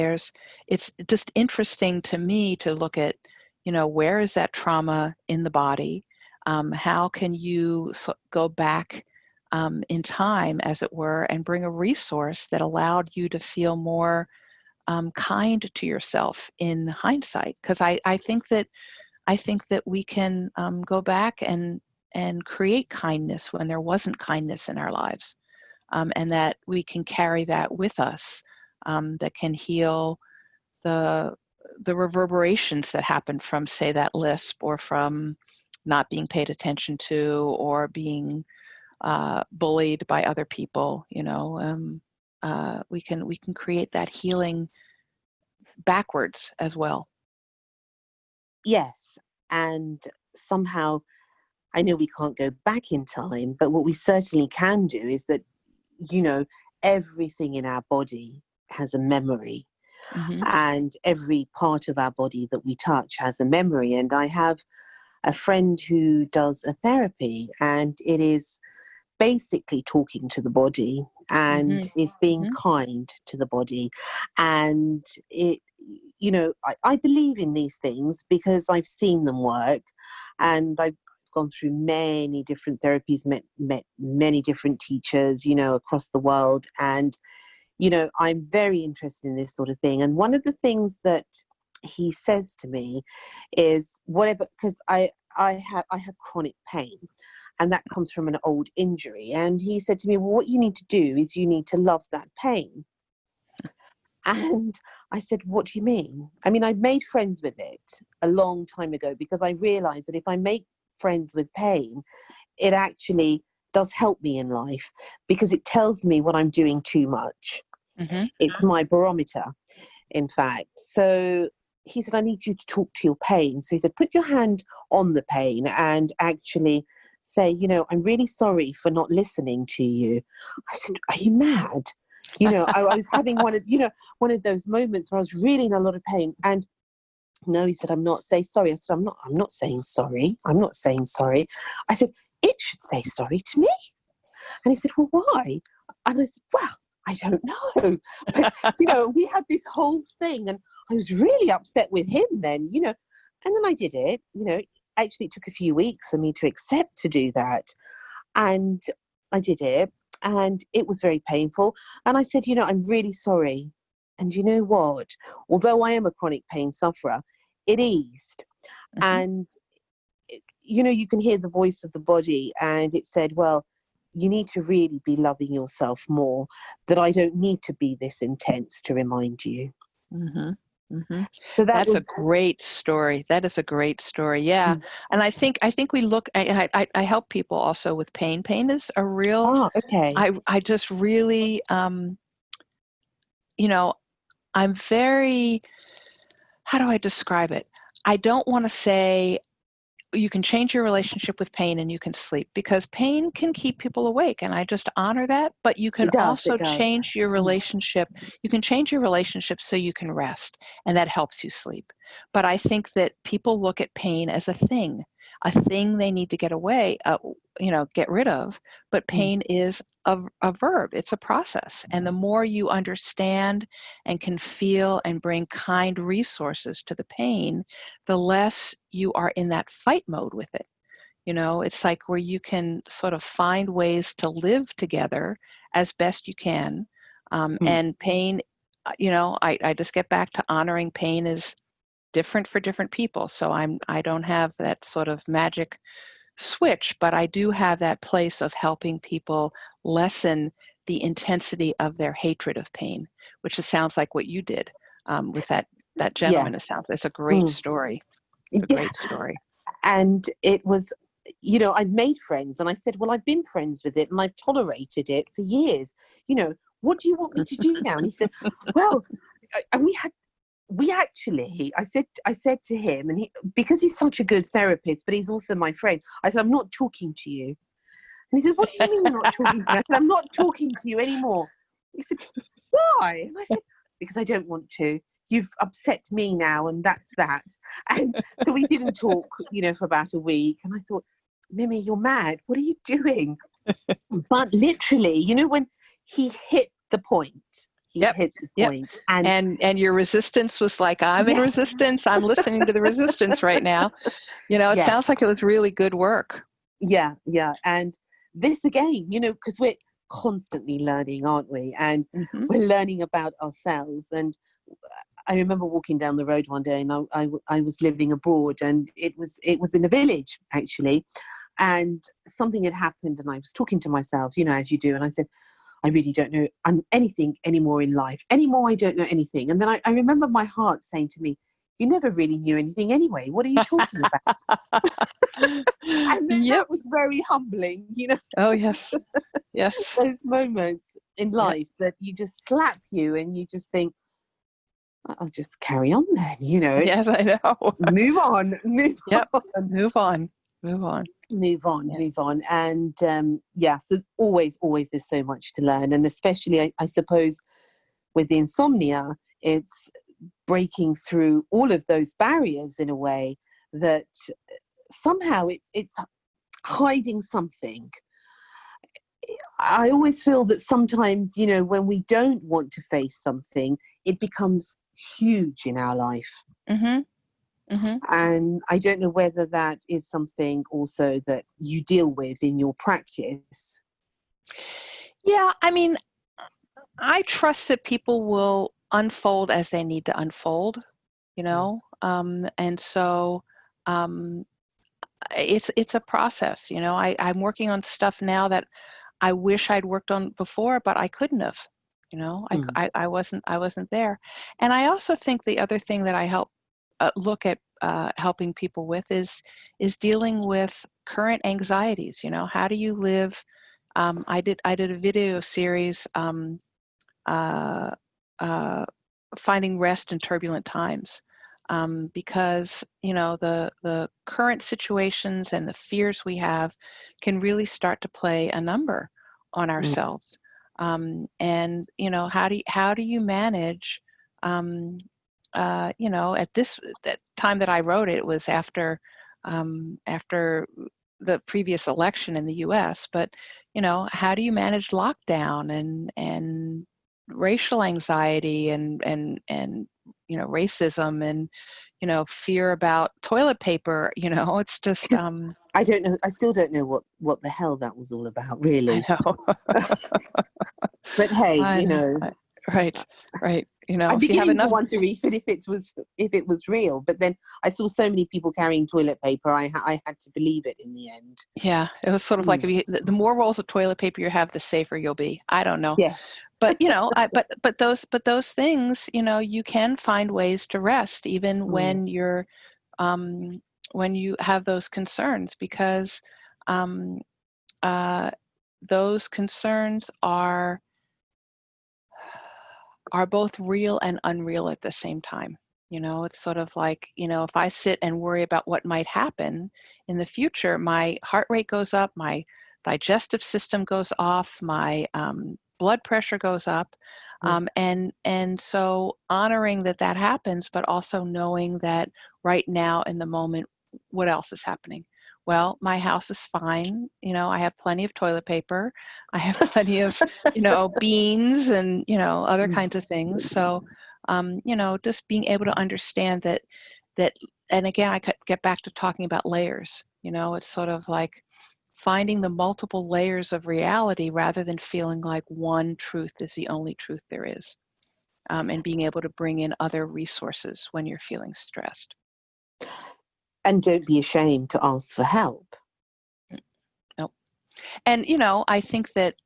it's just interesting to me to look at, where is that trauma in the body? How can you go back in time, as it were, and bring a resource that allowed you to feel more kind to yourself in hindsight? Because I think that we can go back and create kindness when there wasn't kindness in our lives. And that we can carry that with us, that can heal the reverberations that happen from, say, that lisp, or from not being paid attention to, or being bullied by other people. We can create that healing backwards as well. Yes, and somehow, I know we can't go back in time, but what we certainly can do is that, everything in our body has a memory, and every part of our body that we touch has a memory. And I have a friend who does a therapy, and it is basically talking to the body, and is being kind to the body. And I believe in these things because I've seen them work, and I've gone through many different therapies, met many different teachers, across the world. And, I'm very interested in this sort of thing. And one of the things that he says to me is whatever, because I have chronic pain, and that comes from an old injury. And he said to me, well, what you need to do is you need to love that pain. And I said, what do you mean? I mean, I made friends with it a long time ago, because I realized that if I make friends with pain, it actually does help me in life, because it tells me what I'm doing too much. Mm-hmm. It's my barometer, in fact. So he said, I need you to talk to your pain. So he said, put your hand on the pain and actually say, you know, I'm really sorry for not listening to you. I said, are you mad? You know, I was having one of those moments where I was really in a lot of pain. And no, he said, I'm not. Say sorry. I said, I'm not saying sorry. I'm not saying sorry. I said, it should say sorry to me. And he said, well, why? And I said, well, I don't know. But, you know, we had this whole thing, and I was really upset with him then, you know. And then I did it, you know. Actually, it took a few weeks for me to accept to do that. And I did it, and it was very painful. And I said, you know, I'm really sorry. And you know what? Although I am a chronic pain sufferer, it eased. Mm-hmm. And, you know, you can hear the voice of the body, and it said, well, you need to really be loving yourself more, that I don't need to be this intense to remind you. Mm-hmm. Mm-hmm. So that That's a was... great story. That is a great story. Yeah. Mm. And I think we look, I help people also with pain. Pain is a real, Okay. I just really, you know, I'm very, how do I describe it? I don't want to say you can change your relationship with pain and you can sleep, because pain can keep people awake, and I just honor that. But you can It does, also it does. change your relationship. You can change your relationship so you can rest, and that helps you sleep. But I think that people look at pain as a thing they need to get away, get rid of. But pain is a verb. It's a process. And the more you understand and can feel and bring kind resources to the pain, the less you are in that fight mode with it. You know, it's like where you can sort of find ways to live together as best you can. And pain, I just get back to honoring pain is different for different people. So I don't have that sort of magic switch, but I do have that place of helping people lessen the intensity of their hatred of pain, which it sounds like what you did with that Yeah. gentleman. It's a great story. It's a Yeah. great story. And it was, you know, I made friends, and I said, well, I've been friends with it and I've tolerated it for years. You know, what do you want me to do now? And he said, well, and I said to him, and because he's such a good therapist, but he's also my friend, I said, I'm not talking to you. And he said, what do you mean you're not talking to me? I said, I'm not talking to you anymore. He said, why? And I said, because I don't want to. You've upset me now, and that's that. And so we didn't talk, you know, for about a week. And I thought, Mimi, you're mad. What are you doing? But literally, you know, when he hit the point, Yep. And your resistance was like, I'm in yes, resistance. I'm listening to the resistance right now. You know, it yes, sounds like it was really good work. yeah. And this again, you know, because we're constantly learning, aren't we? And we're learning about ourselves. And I remember walking down the road one day, and I was living abroad, and it was in a village actually, and something had happened, and I was talking to myself, you know, as you do, and I said, I really don't know anything anymore in life. Anymore, I don't know anything. And then I remember my heart saying to me, you never really knew anything anyway. What are you talking about? And then that was very humbling, you know. Oh, yes. Yes. Those moments in life that you just slap you, and you just think, I'll just carry on then, you know. Yes, I know. Move on. Move on. And so always there's so much to learn. And especially, I suppose, with the insomnia, it's breaking through all of those barriers in a way that somehow it's hiding something. I always feel that sometimes, you know, when we don't want to face something, it becomes huge in our life. And I don't know whether that is something also that you deal with in your practice. Yeah, I mean, I trust that people will unfold as they need to unfold. you know? And so it's a process, you know. I'm working on stuff now that I wish I'd worked on before, but I couldn't have, you know. Mm. I wasn't there. And I also think the other thing that I help look at helping people with is dealing with current anxieties. You know, how do you live? I did a video series, uh, uh, finding rest in turbulent times, because you know the current situations and the fears we have can really start to play a number on Mm. ourselves. And you know, how do you manage? You know, at that time that I wrote it, it was after the previous election in the U.S. But you know, how do you manage lockdown and racial anxiety and you know, racism and you know, fear about toilet paper? You know, it's just I don't know. I still don't know what the hell that was all about, I really. know. But hey, I you know. know, Right, right. You know, I'm if you have beginning to enough. wonder if it was real. But then I saw so many people carrying toilet paper. I had to believe it in the end. Yeah, it was sort of like Mm. if the more rolls of toilet paper you have, the safer you'll be. I don't know. Yes. But you know, but those things, you know, you can find ways to rest even Mm. when you have those concerns, because um, uh, those concerns are both real and unreal at the same time. You know, it's sort of like, you know, if I sit and worry about what might happen in the future, my heart rate goes up, my digestive system goes off, my blood pressure goes up. Mm. And so honoring that happens, but also knowing that right now in the moment, what else is happening? Well, my house is fine. You know, I have plenty of toilet paper. I have plenty of, you know, beans and, you know, other Mm. kinds of things. So, you know, just being able to understand that, and again, I could get back to talking about layers. You know, it's sort of like finding the multiple layers of reality rather than feeling like one truth is the only truth there is, and being able to bring in other resources when you're feeling stressed. And don't be ashamed to ask for help. Nope. And, you know, I think that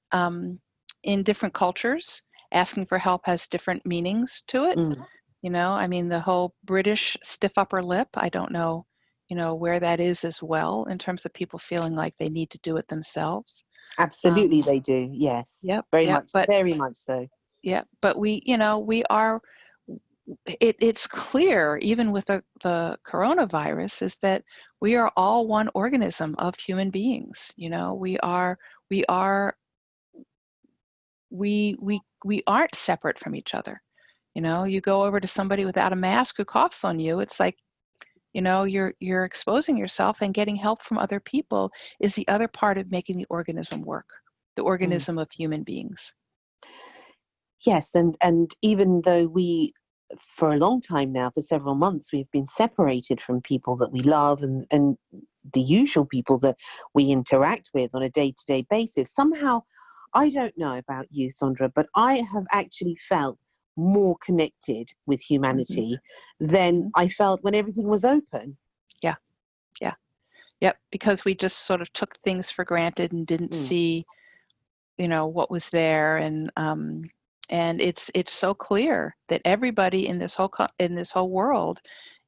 in different cultures, asking for help has different meanings to it. Mm. You know, I mean, the whole British stiff upper lip, I don't know, you know, where that is as well in terms of people feeling like they need to do it themselves. Absolutely, they do. Yes, Yep, yep, very much so. but we, you know, we are, it's clear even with the coronavirus is that we are all one organism of human beings. You know, we are, we aren't separate from each other. You know, you go over to somebody without a mask who coughs on you, it's like, you know, you're exposing yourself, and getting help from other people is the other part of making the organism work, the Mm. organism of human beings. Yes, and even though we, for a long time now, for several months, we've been separated from people that we love and the usual people that we interact with on a day-to-day basis, somehow, I don't know about you, Sondra, but I have actually felt more connected with Mm-hmm. humanity than Mm-hmm. I felt when everything was open. Yeah, yeah, yep. Because we just sort of took things for granted and didn't Mm. see, you know, what was there, and it's so clear that everybody in this whole world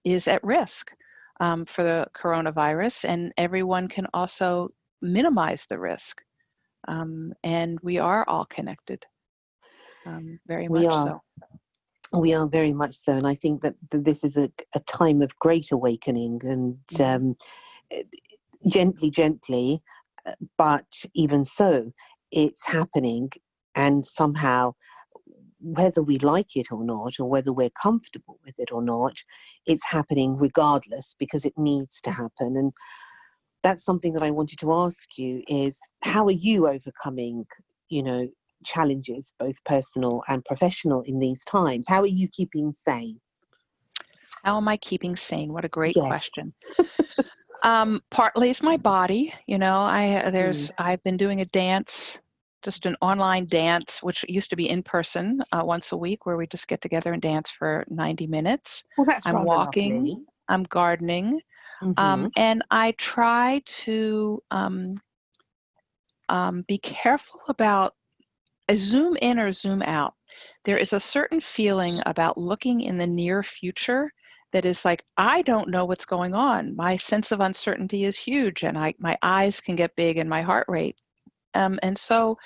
is at risk for the coronavirus, and everyone can also minimize the risk. And we are all connected, very We much are. so. We are very much so, and I think that this is a time of great awakening, and Mhm. gently, but even so, it's happening, and somehow, whether we like it or not, or whether we're comfortable with it or not, it's happening regardless, because it needs to happen. And that's something that I wanted to ask you is, how are you overcoming, you know, challenges, both personal and professional, in these times? How are you keeping sane? How am I keeping sane? What a great Yes. question. Partly it's my body. You know, Mm. I've been doing a dance just an online dance, which used to be in person once a week, where we just get together and dance for 90 minutes. Well, that's I'm rather walking, lovely. I'm gardening, Mm-hmm. and I try to be careful about a zoom in or zoom out. There is a certain feeling about looking in the near future that is like, I don't know what's going on. My sense of uncertainty is huge, and my eyes can get big and my heart rate. And so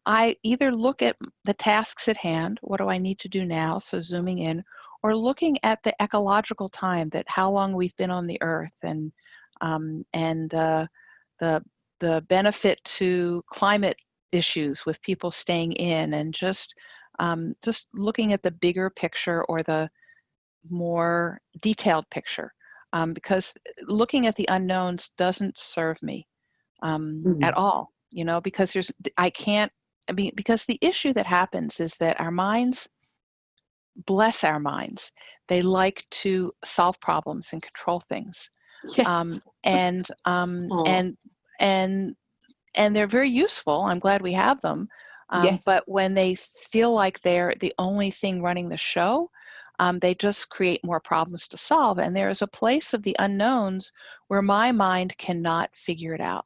I either look at the tasks at hand, what do I need to do now? So zooming in, or looking at the ecological time, that how long we've been on the earth, and the benefit to climate issues with people staying in, and just looking at the bigger picture or the more detailed picture, because looking at the unknowns doesn't serve me at all, because because the issue that happens is that our minds, bless our minds, they like to solve problems and control things. Yes. And Oh, and they're very useful. I'm glad we have them. yes. But when they feel like they're the only thing running the show, they just create more problems to solve. And there is a place of the unknowns where my mind cannot figure it out.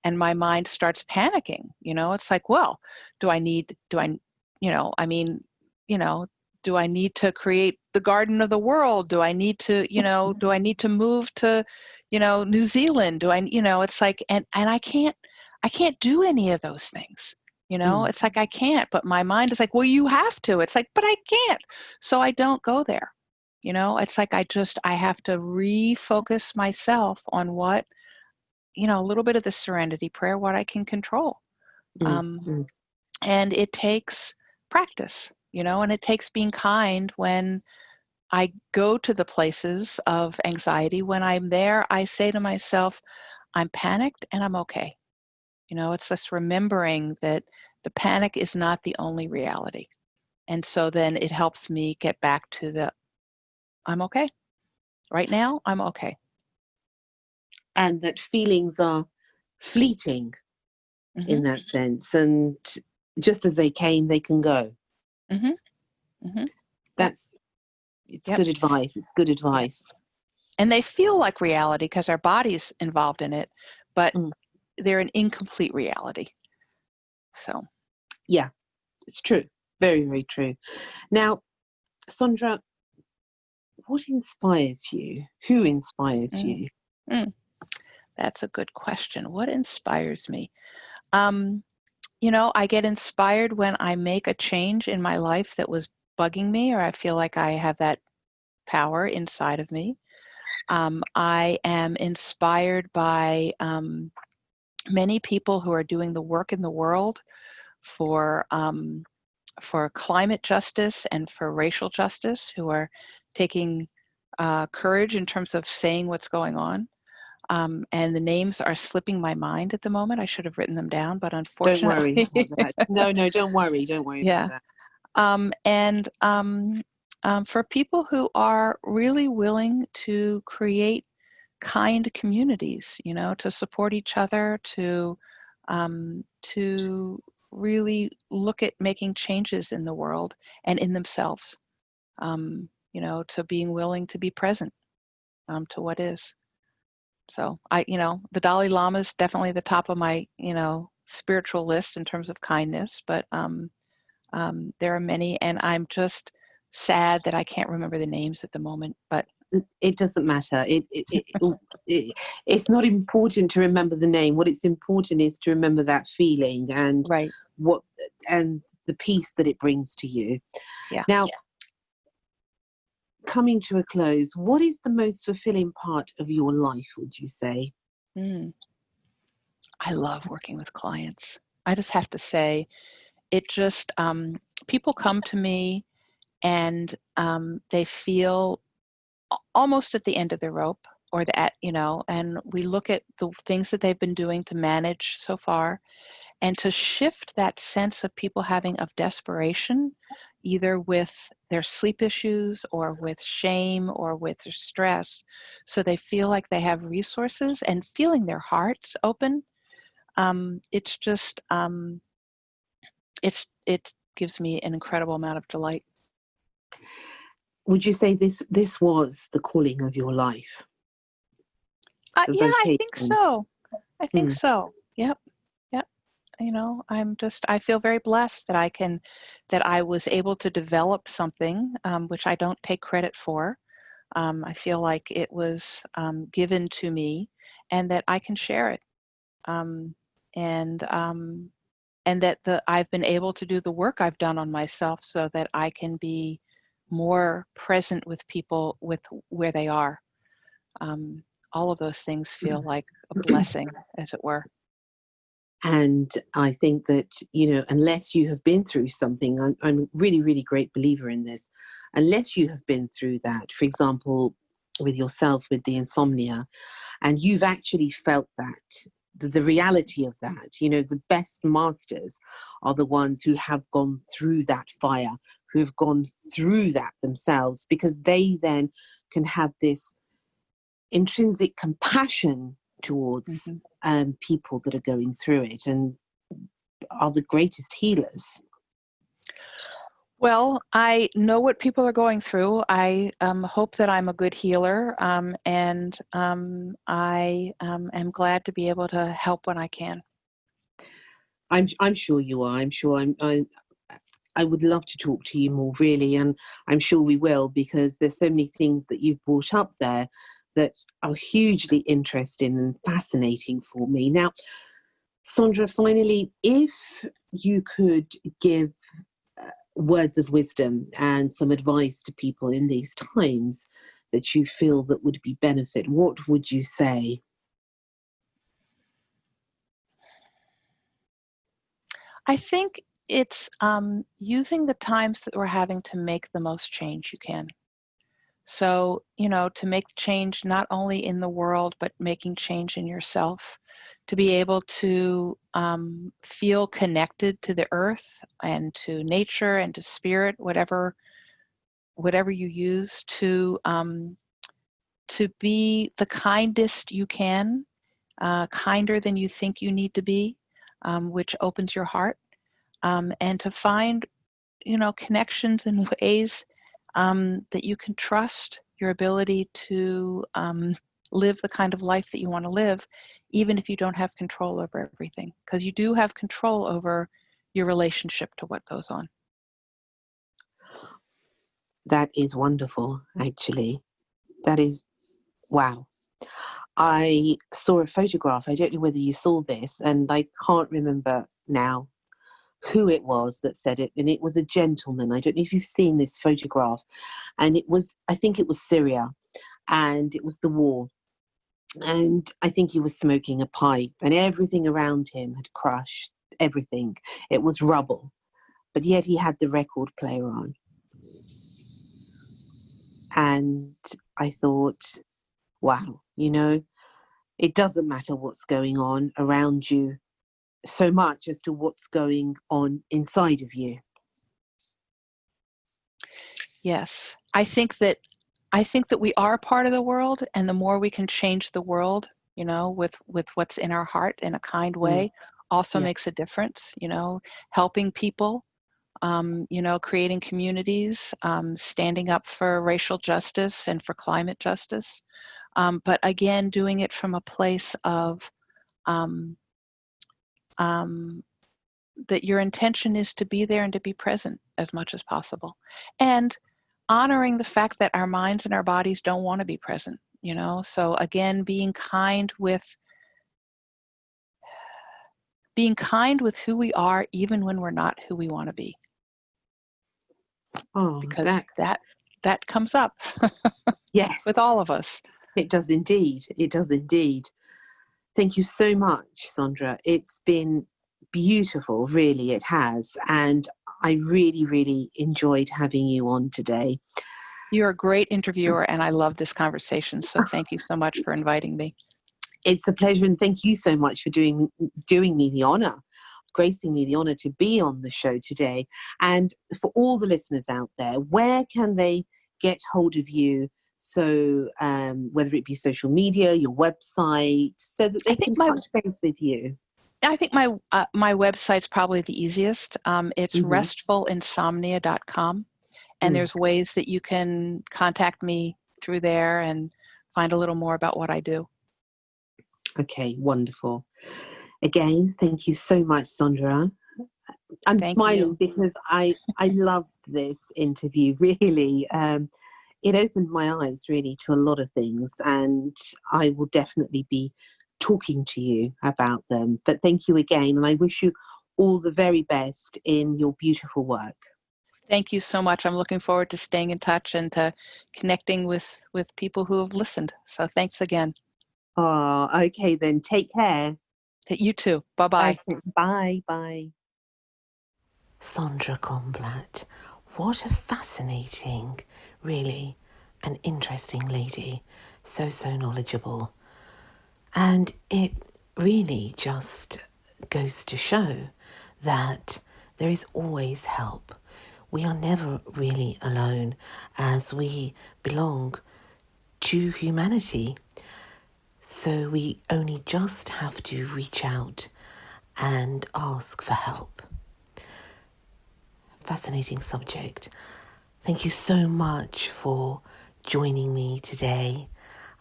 And my mind starts panicking. It's like, well, do I, I mean, do I need to create the garden of the world? Do I need to, do I need to move to, New Zealand? Do I, it's like, and I can't do any of those things. Mm, It's like I can't, but my mind is like, well, you have to. It's like, but I can't. So I don't go there. It's like I have to refocus myself on what, a little bit of the serenity prayer, what I can control. mm, Um, mm. and it takes practice, and it takes being kind when I go to the places of anxiety. When I'm there, I say to myself, I'm panicked and I'm okay. It's just remembering that the panic is not the only reality. And so then it helps me get back to I'm okay. Right now, I'm okay. And that feelings are fleeting Mm-hmm. in that sense. And just as they came, they can go. Mm-hmm. Mm-hmm. Yep. It's Yep. good advice. It's good Yeah. advice. And they feel like reality because our body's involved in it, but Mm. they're an incomplete reality. So. Yeah, it's true. Very, very true. Now, Sondra, what inspires you? Who inspires Mm, you? mm, that's a good question. What inspires me? I get inspired when I make a change in my life that was bugging me, or I feel like I have that power inside of me. I am inspired by many people who are doing the work in the world for climate justice and for racial justice, who are taking courage in terms of saying what's going on. And the names are slipping my mind at the moment. I should have written them down, but Don't worry unfortunately, about that. No, no, don't worry. Don't worry about yeah. that. And for people who are really willing to create kind communities, to support each other, to really look at making changes in the world and in themselves, to being willing to be present to what is. So the Dalai Lama is definitely the top of my, spiritual list in terms of kindness, but there are many, and I'm just sad that I can't remember the names at the moment, but It doesn't matter. It's not important to remember the name. What it's important is to remember that feeling and right. what and the peace that it brings to you. Yeah. Now, coming to a close, what is the most fulfilling part of your life, would you say? Mm. I love working with clients. I just have to say, it just, people come to me and they feel almost at the end of their rope, or and we look at the things that they've been doing to manage so far, and to shift that sense of people having of desperation, either with their sleep issues or with shame or with their stress, so they feel like they have resources and feeling their hearts open. It's just it gives me an incredible amount of delight. Would you say this was the calling of your life? The Yeah, I think vocation? so. I think Hmm. so. Yep. Yep. I feel very blessed that I was able to develop something, which I don't take credit for. I feel like it was given to me, and that I can share it. Um, and that I've been able to do the work I've done on myself so that I can be more present with people with where they are. All of those things feel like a blessing, as it were. And I think that, unless you have been through something, I'm a really, really great believer in this. Unless you have been through that, for example, with yourself, with the insomnia, and you've actually felt that, the reality of that, the best masters are the ones who have gone through that fire, who have gone through that themselves, because they then can have this intrinsic compassion towards Hmm. people that are going through it, and are the greatest healers. Well, I know what people are going through. I hope that I'm a good healer, and I am glad to be able to help when I can. I'm sure you are. I would love to talk to you more, really, and I'm sure we will, because there's so many things that you've brought up there that are hugely interesting and fascinating for me. Now, Sondra, finally, if you could give words of wisdom and some advice to people in these times that you feel that would be benefit, what would you say? I think it's using the times that we're having to make the most change you can. So, to make change not only in the world, but making change in yourself, to be able to feel connected to the earth and to nature and to spirit, whatever you use, to be the kindest you can, kinder than you think you need to be, which opens your heart, and to find, connections in ways that you can trust your ability to live the kind of life that you want to live, even if you don't have control over everything, because you do have control over your relationship to what goes on. That is wonderful, actually. That is, wow. I saw a photograph. I don't know whether you saw this, and I can't remember now who it was that said it. And it was a gentleman. I don't know if you've seen this photograph. And I think it was Syria, and it was the war. And I think he was smoking a pipe, and everything around him had crushed, everything. It was rubble. But yet he had the record player on. And I thought, wow, it doesn't matter what's going on around you so much as to what's going on inside of you. Yes, I think that we are part of the world, and the more we can change the world, with what's in our heart in a kind Mm, way, also yeah. makes a difference. Helping people, creating communities, standing up for racial justice and for climate justice. But again, doing it from a place of um, um, that your intention is to be there and to be present as much as possible. And honoring the fact that our minds and our bodies don't want to be present, So again, being kind with who we are, even when we're not who we want to be, Oh, because that comes up with yes, all of us. it does indeed. It does indeed. Thank you so much, Sondra. It's been beautiful, really, it has. And I really, really enjoyed having you on today. You're a great interviewer, and I love this conversation. So thank you so much for inviting me. It's a pleasure, and thank you so much for doing me the honor, gracing me the honor to be on the show today. And for all the listeners out there, where can they get hold of you? So whether it be social media, your website, so that they I think can my touch base with you. I think my website's probably the easiest. It's Mm-hmm. restfulinsomnia.com, and Mm. there's ways that you can contact me through there and find a little more about what I do. Okay, wonderful. Again, thank you so much, Sondra. I'm Thank you. smiling because I loved this interview, really. It opened my eyes really to a lot of things, and I will definitely be talking to you about them. But thank you again, and I wish you all the very best in your beautiful work. Thank you so much. I'm looking forward to staying in touch and to connecting with people who have listened. So thanks again. Oh, okay then. Take care. You too. Bye-bye. Okay, bye, bye. Sondra Kornblatt. What a fascinating, really, an interesting lady. So knowledgeable. And it really just goes to show that there is always help. We are never really alone, as we belong to humanity. So we only just have to reach out and ask for help. Fascinating subject. Thank you so much for joining me today.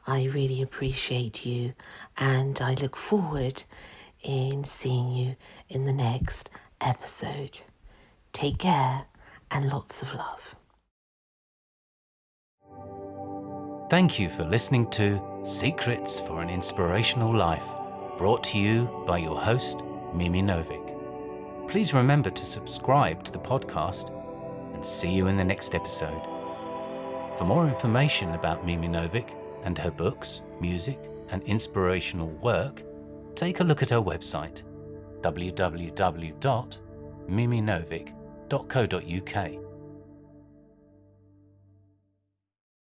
I really appreciate you, and I look forward in seeing you in the next episode. Take care and lots of love. Thank you for listening to Secrets for an Inspirational Life, brought to you by your host, Mimi Novic. Please remember to subscribe to the podcast, and see you in the next episode. For more information about Mimi Novic and her books, music, and inspirational work, take a look at her website, www.miminovic.co.uk.